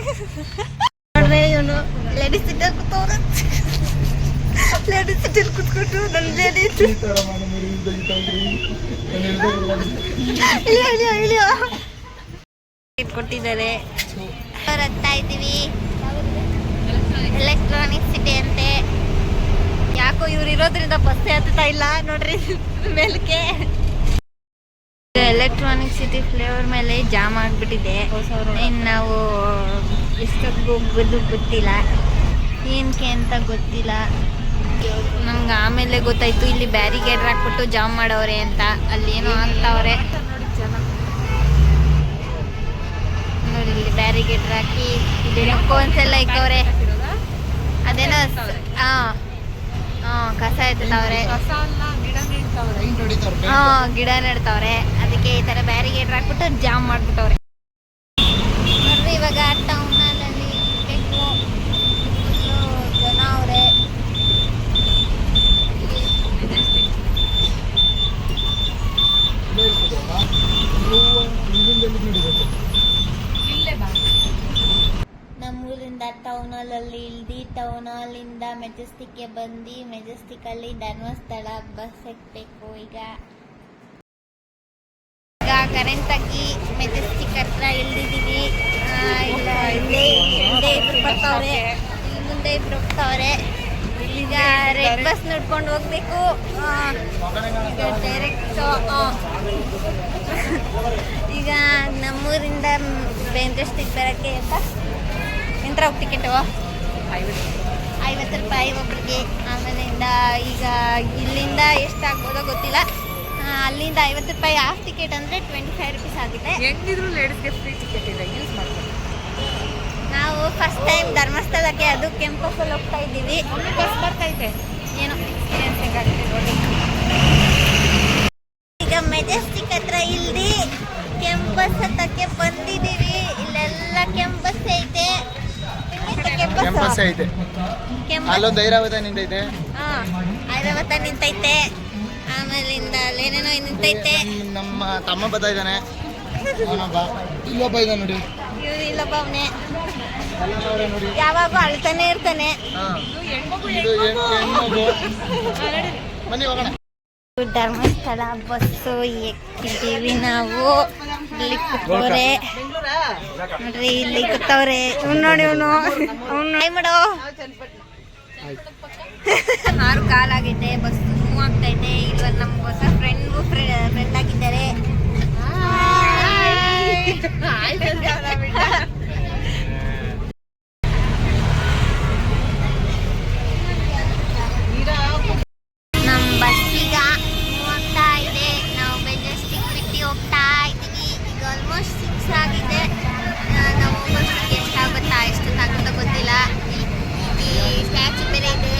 ನೋಡ್ರೆ ಇವನು ladies ಸೀಟಲ್ಲಿ ಕೂತವ್ರೆ. Ladies ಸೀಟಲ್ಲಿ ಕೂತ್ಕೊಂಡು ನನ್ನ ಲೇಡೀಸ್ ಇಳಿಯೋ ಕೊಟ್ಟಿದ್ದಾರೆ. ಹತ್ತಾ ಇದ್ದೀವಿ ಎಲೆಕ್ಟ್ರಾನಿಕ್ ಸಿಟಿ ಅಂತೆ. ಯಾಕೋ ಇವ್ರು ಇರೋದ್ರಿಂದ ಬಸ್ಸೇ ಹತ್ತಾ ಇಲ್ಲ ನೋಡ್ರಿ ಮೇಲಕ್ಕೆ. ಎಲೆಕ್ಟ್ರಾನಿಕ್ ಸಿಟಿ ಫ್ಲೇವರ್ ಮೇಲೆ ಜಾಮ್ ಆಗಿಬಿಟ್ಟಿದೆ. ಇನ್ನು ನಾವು ಎಷ್ಟೊತ್ತಿಗೆ ಹೋಗ್ಬೋದು ಗೊತ್ತಿಲ್ಲ, ಏನಕ್ಕೆ ಅಂತ ಗೊತ್ತಿಲ್ಲ. ನಮ್ಗೆ ಆಮೇಲೆ ಗೊತ್ತಾಯ್ತು ಇಲ್ಲಿ ಬ್ಯಾರಿಗೇಡ್ ಹಾಕ್ಬಿಟ್ಟು ಜಾಮ್ ಮಾಡವ್ರೆ ಅಂತ. ಅಲ್ಲಿ ಏನೋ ಆಗ್ತಾವ್ರೆ ನೋಡಿ, ಇಲ್ಲಿ ಬ್ಯಾರಿಗೇಡ್ ಹಾಕಿ ಇದೇನೋ ಕೋನ್ಸೆಲ್ಲ ಇಕ್ಕವ್ರೆ. ಅದೇನೋ ಕಸ ಎತ್ತವ್ರೆ, ಗಿಡ ನೆಡ್ತಾವ್ರೆ. ಅದಕ್ಕೆ ಈ ತರ ಬ್ಯಾರಿಗೇಡ್ ಹಾಕ್ಬಿಟ್ಟು ಜಾಮ್ ಮಾಡ್ಬಿಟ್ಟವ್ರೆ. ನೋಡ್ರಿ ಇವಾಗ ಟೌನಲ್ಲಿ ಜನ ಅವ್ರೆ. ನಮ್ಮೂರಿಂದ ಟೌನ್ ಹಾಲಲ್ಲಿ ಇಳ್ದು ಟೌನ್ ಹಾಲಿಂದ ಮೆಜೆಸ್ಟಿಕ್ಗೆ ಬಂದು ಮೆಜೆಸ್ಟಿಕ್ ಅಲ್ಲಿ ಧರ್ಮಸ್ಥಳ ಬಸ್ ಸಿಗ್ಬೇಕು. ಈಗ ಕರೆಂಟ್ ಆಗಿ ಮೆಜೆಸ್ಟಿಕ್ ಹತ್ರ ಇಳ್ದಿದ್ದೀವಿ. ಇಲ್ಲ ಮುಂದೆ ಇಬ್ರು ಬರ್ತಾವ್ರೆ, ಇಲ್ಲಿ ಮುಂದೆ ಇಬ್ರು ಹೋಗ್ತಾವ್ರೆ. ಈಗ ರೆಡ್ ಬಸ್ ನೋಡ್ಕೊಂಡು ಹೋಗ್ಬೇಕು. ಡೈರೆಕ್ಟ್ ಈಗ ನಮ್ಮೂರಿಂದ ಮೆಜೆಸ್ಟಿಕ್ ಬರೋಕ್ಕೆ ಅಂತ ಎಂತ ಟಿಕೆಟು 50 ರೂಪಾಯಿ ಒಬ್ರಿಗೆ. ಆಮೇಲಿಂದ ಈಗ ಇಲ್ಲಿಂದ ಎಷ್ಟಾಗ್ಬೋದೋ ಗೊತ್ತಿಲ್ಲ. ಅಲ್ಲಿಂದ 50 ರೂಪಾಯಿ ಹಾಫ್ ಟಿಕೆಟ್ ಅಂದರೆ 25 ರುಪೀಸ್ ಆಗಿದೆ. ಹೆಂಗಿದ್ರು ಲೇಡೀಸ್ಗೆ ಫ್ರೀ ಟಿಕೆಟ್ ಇದೆ, ಯೂಸ್ ಮಾಡ್ಬೋದು. ನಾವು ಫಸ್ಟ್ ಟೈಮ್ ಧರ್ಮಸ್ಥಳಕ್ಕೆ ಅದು ಕೆಂಪಲ್ಲಿ ಹೋಗ್ತಾ ಇದ್ದೀವಿ. ಬಸ್ ಬರ್ತಾ ಇದೆ, ಏನೋ ಎಕ್ಸ್ಪೀರಿಯನ್ಸ್ ಹೆಂಗಾಗುತ್ತೆ ನೋಡಿ. ಈಗ ಮೆಜೆಸ್ಟಿಕ್ ಹತ್ರ ಇಲ್ದಿ ಕೆಂಪಸ್ ಹತ್ತಕ್ಕೆ ಬಂದಿದ್ದೀವಿ. ಇಲ್ಲೆಲ್ಲ ಕೆಂಪಸ್ ಐತೆ, ಕೆಂಪಸ್ ಐತೆ, ಅಲ್ಲೊಂದು ಐರಾವತ ನಿಂತೈತೆ. ಐರಾವತ ನಿಂತೈತೆ. ಆಮೇಲಿಂದ ಅಲ್ಲೇನೇನೋ ನಿಂತೈತೆ. ನಮ್ಮ ತಮ್ಮ ಬರ್ತಾ ಇದ್ದಾನೆ. ಇಲ್ಲೊಬ್ಬ ಇದ್ದಾನೆ ನೋಡಿ, ಇಲ್ಲೊಬ್ಬ ಅವನೇ ಯಾವಾಗ ಅಳ್ತಾನೆ ಇರ್ತಾನೆ. ಬನ್ನಿ ಹೋಗೋಣ. ಧರ್ಮಸ್ಥಳ ಬಸ್ಸು ಎಕ್ಕಿದ್ದೀವಿ ನಾವು. ಇಲ್ಲಿ ಕೂತವ್ರೆ ನೋಡ್ರಿ, ಇಲ್ಲಿ ಕೂತವ್ರೆ. ಇವ್ನು ನೋಡಿ, ಇವನು ಮಾಡೋ 6 ಕಾಲಾಗೈತೆ. ಬಸ್ ಮೂವ್ ಆಗ್ತೈತೆ. ಇವಾಗ ನಮ್ಗೆ ಹೊಸ ಫ್ರೆಂಡ್ ಆಗಿದ್ದಾರೆ. ನಮ್ಮ ಬಸ್ಸೀಗ ಮೂವ್ ಆಗ್ತಾ ಇದೆ. ನಾವು ಮೆಜೆಸ್ಟಿಕ್ ಬಿಟ್ಟು ಹೋಗ್ತಾ ಇದ್ದೀವಿ. ಈಗ ಆಲ್ಮೋಸ್ಟ್ 6 ಆಗಿದೆ. ನಾವು ಹೋಗೋಷ್ಟಿಗೆ ಎಷ್ಟಾಗುತ್ತಾ ಎಷ್ಟೊತ್ತಾಗುತ್ತೋ ಗೊತ್ತಿಲ್ಲ. ಈ ಸ್ಟ್ಯಾಚು ಬೇರೆ ಇದೆ.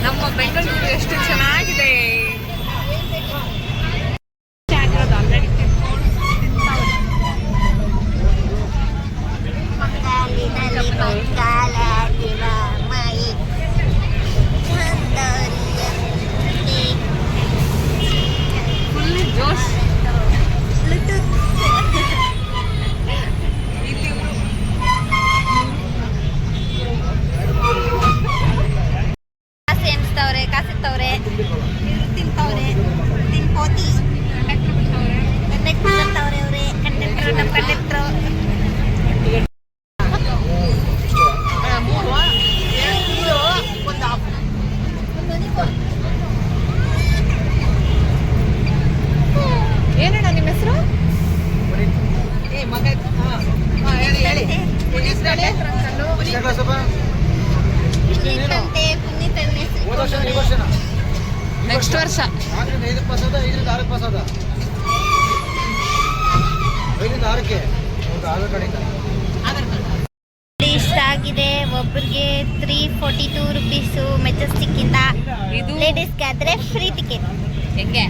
ನಮ್ಮ ಬೆಂಗಳೂರು ಎಷ್ಟು ಚೆನ್ನಾಗಿದೆ. ಫುಲ್ ಜೋಶ್. ಕಾಸಿತ್ತವ್ರೆ, ತಿಂತವ್ರೆ, ತಿನ್ಕೋತಿ ಕಂಡಕ್ಟರ್ ಬರ್ತಾವ್ರೆ. ಅವ್ರೆ ಕಂಡಕ್ಟರ್, ನಮ್ಮ ಕಂಡಕ್ಟರ್. ಏನಣ್ಣ ನಿಮ್ಮ ಹೆಸರು? ನೆಕ್ಸ್ಟ್ ವರ್ಷ ಇಷ್ಟ ಆಗಿದೆ. ಒಬ್ಬರಿಗೆ 342 ರುಪೀಸು ಮೆಜೆಸ್ಟಿಕ್ ಇಂದ. ಲೇಡೀಸ್ಗೆ ಆದ್ರೆ ಫ್ರೀ ಟಿಕೆಟ್. ಹೆಂಗೆ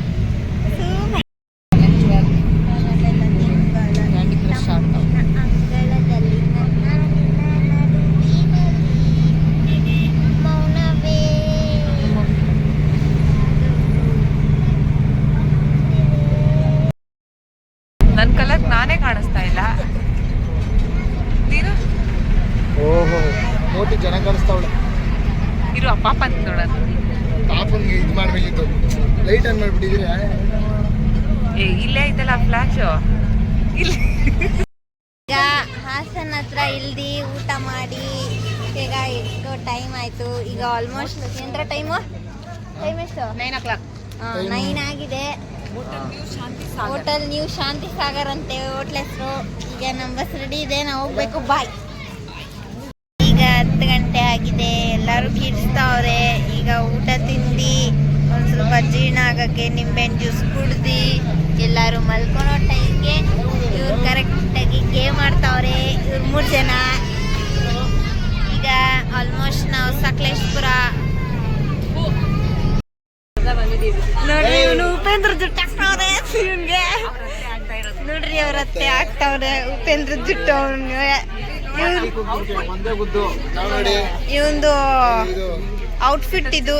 ನನ್ನ ಕಲರ್ ನಾನೇ ಕಾಣಿಸ್ತಾ ಇಲ್ಲ. ಓಹೋ ಮೋಟಿ ಜನ ಕಾಣಿಸ್ತಾವಳೆ. ಇರು ಪಾಪ ಅಂತ ನೋಡೋಣ. ಪಾಪನ್ಗೆ ಇದು ಮಾಡ್ಬೇಕಿತ್ತು, ಲೈಟ್ ಆನ್ ಮಾಡ್ಬಿಟ್ಟಿದ್ದೀರಾ. ಇಲ್ಲೇ ಐತಲ್ಲ ಫ್ಲಾಶ್. ಈಗ ಹಾಸನ ಹತ್ರ ಇಲ್ದಿ ಊಟ ಮಾಡಿ ಈಗ ಎಷ್ಟು ಟೈಮ್ ಆಯ್ತು. ಈಗ ಆಲ್ಮೋಸ್ಟ್ ಎಂದ್ರ ಟೈಮ್ ಎಷ್ಟು 9 o'clock. 9 ಆಗಿದೆ. ಹೋಟೆಲ್ ನ್ಯೂ ಶಾಂತಿ ಸಾಗರ್ ಅಂತೆ ಹೋಟ್ಲ್ ಹೆಸರು. ಈಗ ನಮ್ಮ ಬಸ್ ರೆಡಿ ಇದೆ, ನಾವು ಹೋಗ್ಬೇಕು. ಬಾಯ್. ಈಗ 10 ಗಂಟೆ ಆಗಿದೆ, ಎಲ್ಲರೂ ಕಿರ್ಸ್ತಾವ್ರೆ. ಈಗ ಊಟ ತಿಂದು ಒಂದು ಸ್ವಲ್ಪ ಜೀರ್ಣ ಆಗಕ್ಕೆ ನಿಂಬೆಹಣ್ಣು ಜ್ಯೂಸ್ ಕುಡ್ದು ಎಲ್ಲರೂ ಮಲ್ಕೊಳೋ ಟೈಮ್ಗೆ ಇವ್ರು ಕರೆಕ್ಟಾಗಿ ಗೇಮ್ ಆಡ್ತಾವ್ರೆ. ಇವ್ರು 3 ಜನ. ಈಗ ಆಲ್ಮೋಸ್ಟ್ ನಾವು ಸಕಲೇಶ್ಪುರ ನೋಡ್ರಿ. ಇವನು ಉಪೇಂದ್ರ ಜುಟ್ಟು ಹಾಕ್ತಾವ್ರೆ ಇವನ್ಗೆ. ನೋಡ್ರಿ ಅವ್ರ ಅತ್ತೆ ಹಾಕ್ತಾವ್ರೆ ಉಪೇಂದ್ರ ಜುಟ್ಟು ಅವನ್ಗೆ. ಇವಂದು ಔಟ್ಫಿಟ್ ಇದು.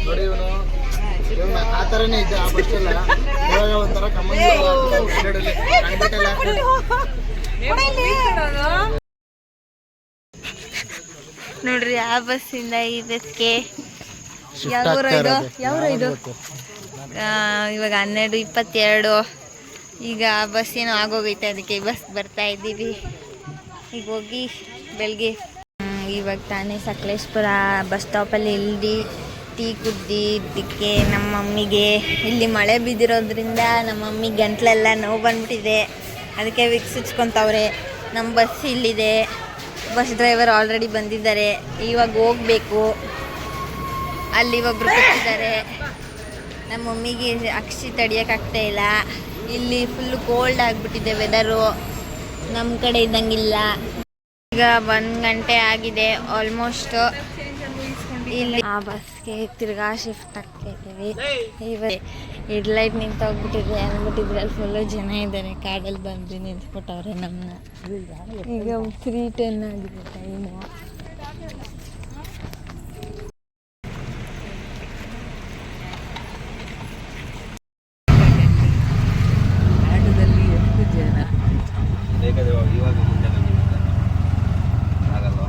ನೋಡಿ ಇವನು ಆ ಥರನೇ ಇದ್ದ ಆ ಬಸ್ ಎಲ್ಲ. ಇವಾಗ ಒಂಥರ ನೋಡ್ರಿ ಆ ಬಸ್ಸಿಂದ ಈ ಬಸ್ಗೆ ಯಾವ ಇದು ಇವಾಗ 12:22. ಈಗ ಬಸ್ ಏನೋ ಆಗೋಗೈತೆ, ಅದಕ್ಕೆ ಬಸ್ ಬರ್ತಾ ಇದ್ದೀವಿ. ಈಗ ಹೋಗಿ ಬೆಳಗ್ಗೆ ಇವಾಗ ತಾನೇ ಸಕಲೇಶ್ಪುರ ಬಸ್ ಸ್ಟಾಪಲ್ಲಿ ಇಲ್ದಿ ಟೀ ಕುದ್ದಿದ್ದಕ್ಕೆ ನಮ್ಮ ಮಮ್ಮಿಗೆ ಇಲ್ಲಿ ಮಳೆ ಬಿದ್ದಿರೋದ್ರಿಂದ ನಮ್ಮ ಮಮ್ಮಿ ಗಂಟ್ಲೆಲ್ಲ ನೋವು ಬಂದ್ಬಿಟ್ಟಿದೆ. ಅದಕ್ಕೆ ವಿಕ್ಸ್ ಹಚ್ಕೊತಾವ್ರೆ. ನಮ್ಮ ಬಸ್ ಇಲ್ಲಿದೆ, ಬಸ್ ಡ್ರೈವರ್ ಆಲ್ರೆಡಿ ಬಂದಿದ್ದಾರೆ. ಇವಾಗ ಹೋಗ್ಬೇಕು. ಅಲ್ಲಿ ಒಬ್ರು ಕೂತಿದ್ದಾರೆ. ನಮ್ಮ ಮಮ್ಮಿಗೆ ಅಕ್ಷಿ ತಡಿಯೋಕ್ಕಾಗ್ತಾ ಇಲ್ಲ. ಇಲ್ಲಿ ಫುಲ್ಲು ಕೋಲ್ಡ್ ಆಗಿಬಿಟ್ಟಿದೆ ವೆದರು, ನಮ್ಮ ಕಡೆ ಇದ್ದಂಗಿಲ್ಲ. ಈಗ 1 ಗಂಟೆ ಆಗಿದೆ ಆಲ್ಮೋಸ್ಟ್. ಇಲ್ಲಿ ಆ ಬಸ್ಗೆ ತಿರ್ಗಾ ಶಿಫ್ಟ್ ಆಗ್ತಾ ಇದ್ದೀವಿ. ಇವಾಗ ಹೆಡ್ಲೈಟ್ ನಿಂತೋಗ್ಬಿಟ್ಟಿದೆ ಅಂದ್ಬಿಟ್ಟಿದ್ರೆ ಅಲ್ಲಿ ಫುಲ್ಲು ಜನ ಇದ್ದಾರೆ. ಕಾಡಲ್ಲಿ ಬಂದು ನಿಂತ್ಬಿಟ್ಟವ್ರೆ ನಮ್ಮನ್ನ. ಈಗ 3:10 ಆಗಿದೆ ಟೈಮು. ಇವಾಗ ಮುಂದೆ ಆಗಲ್ವಾ?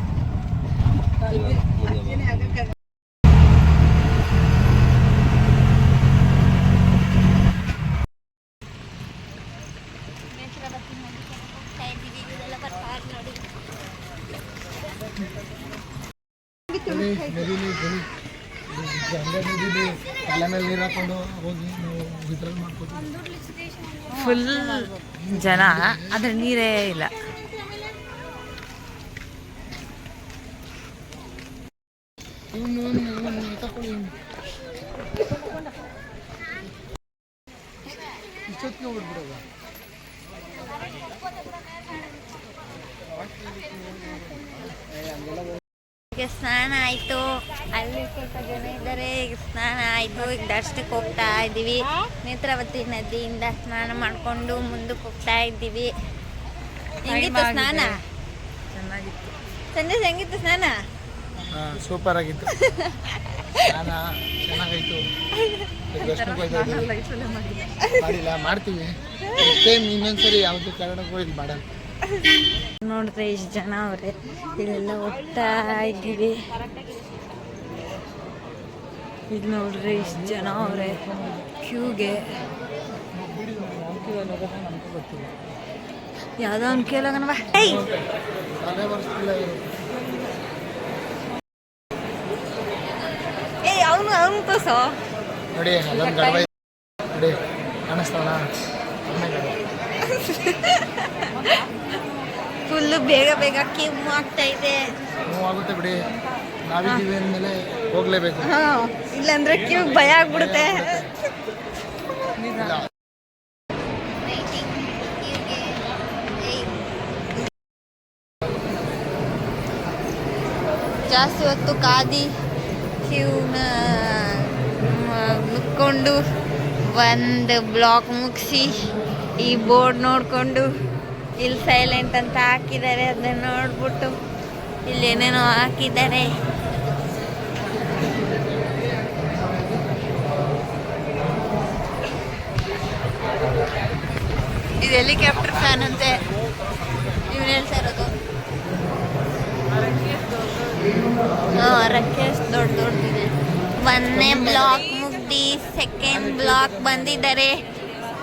ತಲೆ ಮೇಲೆ ನೀರು ಹಾಕೊಂಡು ಹೋಗಿ ನಾವು ವಿಡ್ರಾಲ್ ಮಾಡ್ಕೊತೀವಿ. ಫುಲ್ ಜನ, ಆದ್ರೆ ನೀರೇ ಇಲ್ಲ. ಇಷ್ಟೊತ್ತಿಗೆ ಹೋಗ್ಬಿಡ್ಬಿಡೋದ. ಈಗ ಸ್ನಾನ ಆಯಿತು. ಅಲ್ಲಿ ಸ್ವಲ್ಪ ಜನ ಇದ್ದಾರೆ. ಈಗ ಸ್ನಾನ ಆಯಿತು. ಈಗ ದರ್ಶನಕ್ಕೆ ಹೋಗ್ತಾ ಇದ್ದೀವಿ. ನೇತ್ರಾವತಿ ನದಿಯಿಂದ ಸ್ನಾನ ಮಾಡಿಕೊಂಡು ಮುಂದಕ್ಕೆ ಹೋಗ್ತಾ ಇದ್ದೀವಿ. ಹೆಂಗಿತ್ತು ಸ್ನಾನ? ಚೆನ್ನಾಗಿತ್ತು. ಸಂದೇಶ್ ಹೆಂಗಿತ್ತು ಸ್ನಾನ? ಸೂಪರ್ ಆಗಿತ್ತು ಸ್ನಾನ, ಚೆನ್ನಾಗಾಯ್ತು. ಮಾಡಿಲ್ಲ, ಮಾಡ್ತೀವಿ. ಇನ್ನೊಂದ್ಸರಿ ಯಾವ್ದು ಕಾರಣಕ್ಕೂ ಇದು ಮಾಡಲ್ಲ. ನೋಡಿದ್ರೆ ಇಷ್ಟು ಜನ ಅವ್ರೆ, ಇಲ್ಲೆಲ್ಲ ಹೋಗ್ತಾ ಇದ್ದೀವಿ. ಇದು ನೋಡ್ರಿ ಇಷ್ಟು ಜನ ಅವ್ರೆ ಕ್ಯೂಗೆ. ಯಾವುದೋ ಒಂದು ಕೇಳೋಗನವ. ಏಯ್ ಅವನು ತೋರ್ಸೋ. ನೋಡಿ ಅಲ್ಲೊಂದು ಗಡವ ನೋಡಿ ಕಾಣಿಸ್ತಾವಣ. ಫುಲ್ಲು ಬೇಗ ಬೇಗ ಕೆಮ್ಮು ಆಗ್ತಾ ಇದೆ. ಆಗುತ್ತೆ ಬಿಡಿ, ನಾವಿದ್ದೀವಿ ಅಂದಮೇಲೆ ಹೋಗ್ಲೇಬೇಕು. ಇಲ್ಲಾಂದ್ರೆ ಕ್ಯೂ ಭಯ ಆಗ್ಬಿಡುತ್ತೆ. ಜಾಸ್ತಿ ಹೊತ್ತು ಕಾದಿ ಕ್ಯೂನ ಮುಕ್ಕೊಂಡು ಒಂದು ಬ್ಲಾಕ್ ಮುಗಿಸಿ ಈ ಬೋರ್ಡ್ ನೋಡಿಕೊಂಡು ಇಲ್ಲಿ ಸೈಲೆಂಟ್ ಅಂತ ಹಾಕಿದ್ದಾರೆ. ಅದನ್ನ ನೋಡ್ಬಿಟ್ಟು ಇಲ್ಲಿ ಏನೇನೋ ಹಾಕಿದ್ದಾರೆ. ಇದು ಹೆಲಿಕಾಪ್ಟರ್ ಫ್ಯಾನ್ ಅಂತೆ ಇವನು ಹೇಳ್ತಾ ಇರೋದು. ಒಂದನೇ ಬ್ಲಾಕ್ ಮುಗ್ದು ಸೆಕೆಂಡ್ ಬ್ಲಾಕ್ ಬಂದಿದ್ದಾರೆ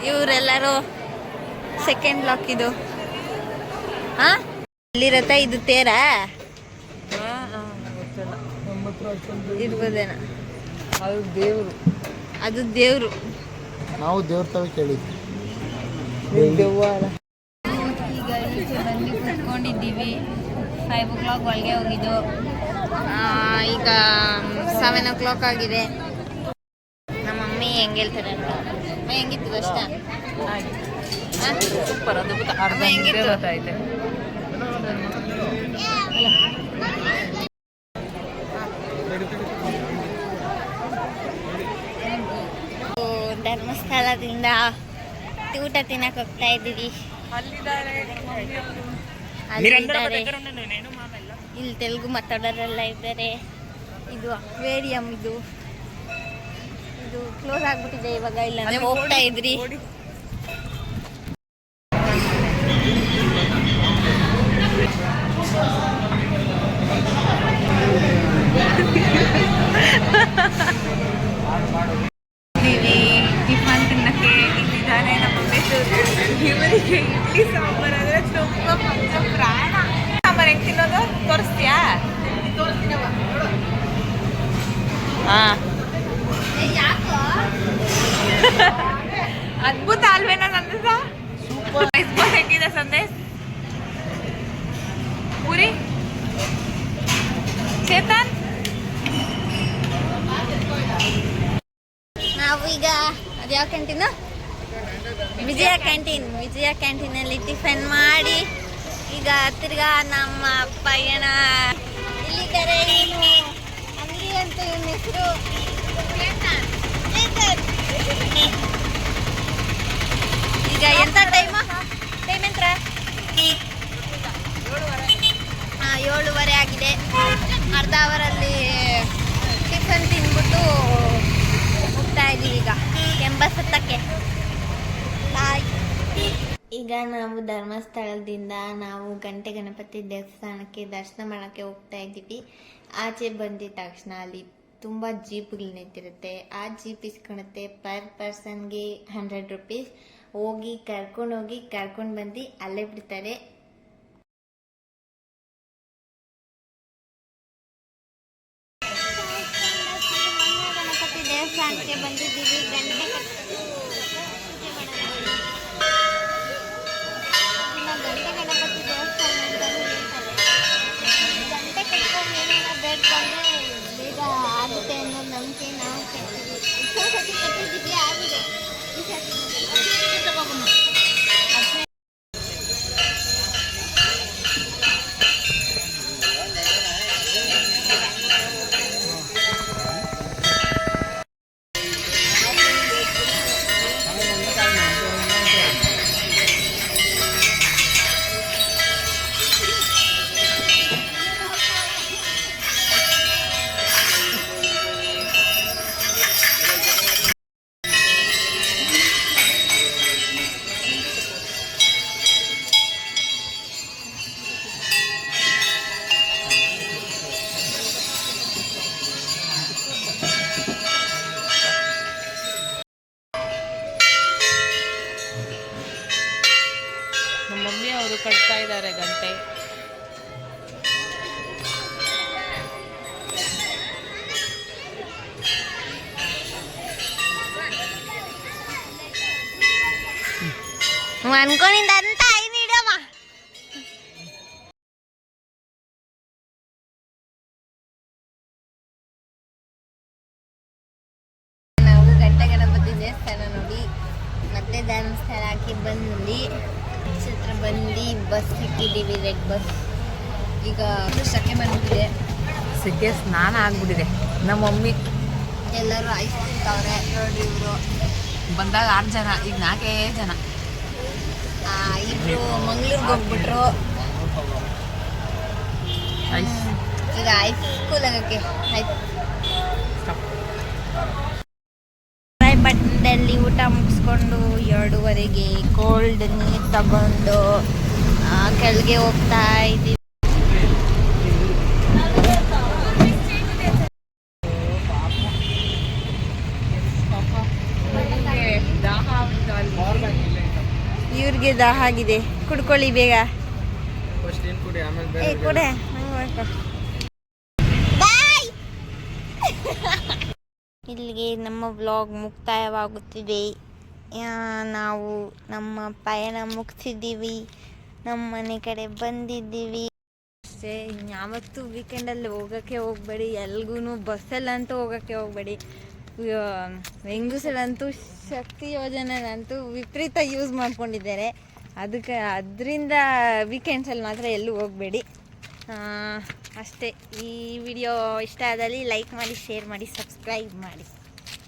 ಇವರೆಲ್ಲರೂ. ಸೆಕೆಂಡ್ ಬ್ಲಾಕ್ ಇದು ಹಾ ಇಲ್ಲಿರತ್ತ ಇದು ತೇರ ಇರ್ಬೋದೇನ. ಅದು ದೇವರು, ಅದು ದೇವ್ರು. ನಾವು ದೇವ್ರ ತವ ಕೇಳಿದ್ವಿ. ದೆವ್ವ ಅಲ್ಲ. ಈಗ ಈಚೆ ಬಂದು ಕುತ್ಕೊಂಡಿದ್ದೀವಿ. 5 o'clock ಒಳಗೆ ಹೋಗಿದ್ದು. ಈಗ 7 o'clock ಆಗಿದೆ. ನಮ್ಮ ಮಮ್ಮಿ ಹೆಂಗೆ ಹೇಳ್ತಾರೆ ಅಂತ. ಅಮ್ಮ ಹೆಂಗಿತ್ತು ಕಷ್ಟ? ಸೂಪರ್. ಅದು ಅರ್ಧ ಹೆಂಗಿತ್ತು? ಗೊತ್ತಾಯ್ತೆ. ಧರ್ಮಸ್ಥಳದಿಂದ ಊಟ ತಿನ್ನಕ್ಕೆ ಹೋಗ್ತಾ ಇದ್ದೀವಿ. ಅಲ್ಲಿದ್ದಾರೆ. ಇಲ್ಲಿ ತೆಲುಗು ಮಾತಾಡೋರೆಲ್ಲ ಇದ್ದಾರೆ. ಇದು ಅಕ್ವೇರಿಯಂ. ಇದು ಕ್ಲೋಸ್ ಆಗ್ಬಿಟ್ಟಿದೆ ಇವಾಗ. ಇಲ್ಲಾಂದ್ರೆ ಹೋಗ್ತಾ ಇದ್ರಿ. ಟಿಫನ್ ತಿನ್ನಕ್ಕೆ ಇಲ್ಲಿದ್ದಾರೆ ನಮ್ಮ ಬೆಟ್ಟೂರು. ಇವರಿಗೆ ಇಡ್ಲಿ ಸಾಂಬಾರು ಅಂದರೆ ತುಂಬ ಪ್ರಾಣ. ಸಾಂಬಾರು ಹೆಂಗೆ ತಿನ್ನೋದು ತೋರಿಸ್ತೀಯಾ? ಹಾಂ, ಅದ್ಭುತ ಅಲ್ವೇನೋ ನಂದು. ಸೂಪರ್ ಹೆಂಗಿದೆ ಸಂದೇಶ್? ಪೂರಿ ಚೇತನ್. ನಾವು ಈಗ ಅದು ಯಾವ ಕ್ಯಾಂಟೀನು? ವಿಜಯ ಕ್ಯಾಂಟೀನಲ್ಲಿ ಟಿಫನ್ ಮಾಡಿ ಈಗ ತಿರ್ಗಾ ನಮ್ಮ ಪಯ್ಯನ ಇಲ್ಲಿದ್ದಾರೆ. ಏನು ಅಂಗಡಿ ಅಂತ ಇವನ ಹೆಸರು ಈಗ ಎಂತ ಟೈಮ್ ಎಂತ್ರ? 7:30 ಆಗಿದೆ. ಅರ್ಧ ಅವರಲ್ಲಿ ಟಿಫನ್ ತಿಂದ್ಬಿಟ್ಟು ಹೋಗ್ತಾ ಇದೀವಿ ಈಗ ಕೆಂಬಸತ್ತಕ್ಕೆ. ಈಗ ನಾವು ಧರ್ಮಸ್ಥಳದಿಂದ ನಾವು ಗಂಟೆ ಗಣಪತಿ ದೇವಸ್ಥಾನಕ್ಕೆ ದರ್ಶನ ಮಾಡೋಕ್ಕೆ ಹೋಗ್ತಾ ಇದ್ದೀವಿ. ಆಚೆ ಬಂದಿದ ತಕ್ಷಣ ಅಲ್ಲಿ ತುಂಬ ಜೀಪ್ಗಳು ನಿಂತಿರುತ್ತೆ. ಆ ಜೀಪ್ ಇಸ್ಕೊಳುತ್ತೆ ಪರ್ ಪರ್ಸನ್ಗೆ 100 rupees. ಕರ್ಕೊಂಡು ಬಂದು ಅಲ್ಲೇ ಬಿಡ್ತಾರೆ. ಗಣಪತಿ ದೇವಸ್ಥಾನಕ್ಕೆ ಬಂದಿದ್ದೀವಿ. ಗಂಟೆ ಗಣಪತಿ ದೇವಸ್ಥಾನ ಅಂತ ಹೇಳ್ತಾರೆ. ಗಂಟೆ ಕಟ್ಕೊಂಡು ಏನೇನೋ ಬೇಡ್ಕೊಂಡ್ರೆ ಬೇಗ ಆಗುತ್ತೆ ಅನ್ನೋ ನಂಬಿಕೆ ನಾವು ಕಟ್ತೀವಿ. ಇಷ್ಟೋ ಸತಿ ಕಟ್ಟಿದ್ದೀವಿ, ಆಗಿದೆ. ಈ ಸತಿ ನಮ್ಮ ಮಮ್ಮಿ ಅವರು ಕಟ್ತಾ ಇದ್ದಾರೆ ಗಂಟೆ. ಅನ್ಕೊಂಡಿದ್ದಂತ ಐನಿಡಮ್ಮ. ನಾವು ಗಂಟೆ ಗಣಪತಿ ದೇವಸ್ಥಾನ ನೋಡಿ ಮತ್ತೆ ಧರ್ಮಸ್ಥಳಕ್ಕೆ ಬಂದು ಕ್ಷೇತ್ರ ಬಂದು ಬಸ್ ಸಿಕ್ಕಿದ್ದೀವಿ. ರೆಡ್ ಬಸ್ ಈಗ ಸೆಕೆ ಬಂದಿದೆ. ಸೆಕೆ ಸ್ನಾನ ಆಗ್ಬಿಟ್ಟಿದೆ. ನಮ್ಮ ಮಮ್ಮಿ ಎಲ್ಲರೂ ಐಸ್ ತಿಂತವ್ರೆ ನೋಡಿ. ಇವರು ಬಂದಾಗ 6 ಜನ, ಈಗ 4 ಜನ. ಇಬ್ರು ಮಂಗ್ಳೂರ್ಗೆ ಹೋಗ್ಬಿಟ್ರು. ಈಗ ಐಸ್ ಕೂಲ್ ಆಗಕ್ಕೆ ಪಟ್ಟಣದಲ್ಲಿ ಊಟ ಮುಗಿಸ್ಕೊಂಡು 2:30ಗೆ ಕೋಲ್ಡ್ ನೀರು ತಗೊಂಡು ಕೆಳಗೆ ಹೋಗ್ತಾ ಇದ್ದೀವಿ. ಪವರ್ ಬ್ಯಾಂಕ್ ಇಲ್ಲ ಇವ್ರಿಗೆ ದಾಹ ಆಗಿದೆ, ಕುಡ್ಕೊಳ್ಳಿ ಬೇಗ. ಫಸ್ಟ್ ಏನು ಕುಡಿ ಆಮೇಲೆ ಏ ಬೇರೆ ಕೊಡೆ ಇಲ್ಲಿಗೆ ನಮ್ಮ ವ್ಲಾಗ್ ಮುಕ್ತಾಯವಾಗುತ್ತಿದೆ. ನಾವು ನಮ್ಮ ಪಯಣ ಮುಗಿಸಿದ್ದೀವಿ, ನಮ್ಮ ಮನೆ ಕಡೆ ಬಂದಿದ್ದೀವಿ ಅಷ್ಟೇ. ಯಾವತ್ತೂ ವೀಕೆಂಡಲ್ಲಿ ಹೋಗಬೇಡಿ, ಎಲ್ಗೂ ಬಸ್ಸಲ್ಲಂತೂ ಹೋಗೋಕ್ಕೆ ಹೋಗಬೇಡಿ. ಹೆಂಗಸರಂತೂ ಶಕ್ತಿ ಯೋಜನೆನಂತೂ ವಿಪರೀತ ಯೂಸ್ ಮಾಡ್ಕೊಂಡಿದ್ದಾರೆ. ಅದರಿಂದ ವೀಕೆಂಡ್ಸಲ್ಲಿ ಮಾತ್ರ ಎಲ್ಲೂ ಹೋಗಬೇಡಿ ಅಷ್ಟೇ. ಈ ವಿಡಿಯೋ ಇಷ್ಟ ಆದಲ್ಲಿ ಲೈಕ್ ಮಾಡಿ, ಶೇರ್ ಮಾಡಿ, ಸಬ್ಸ್ಕ್ರೈಬ್ ಮಾಡಿ.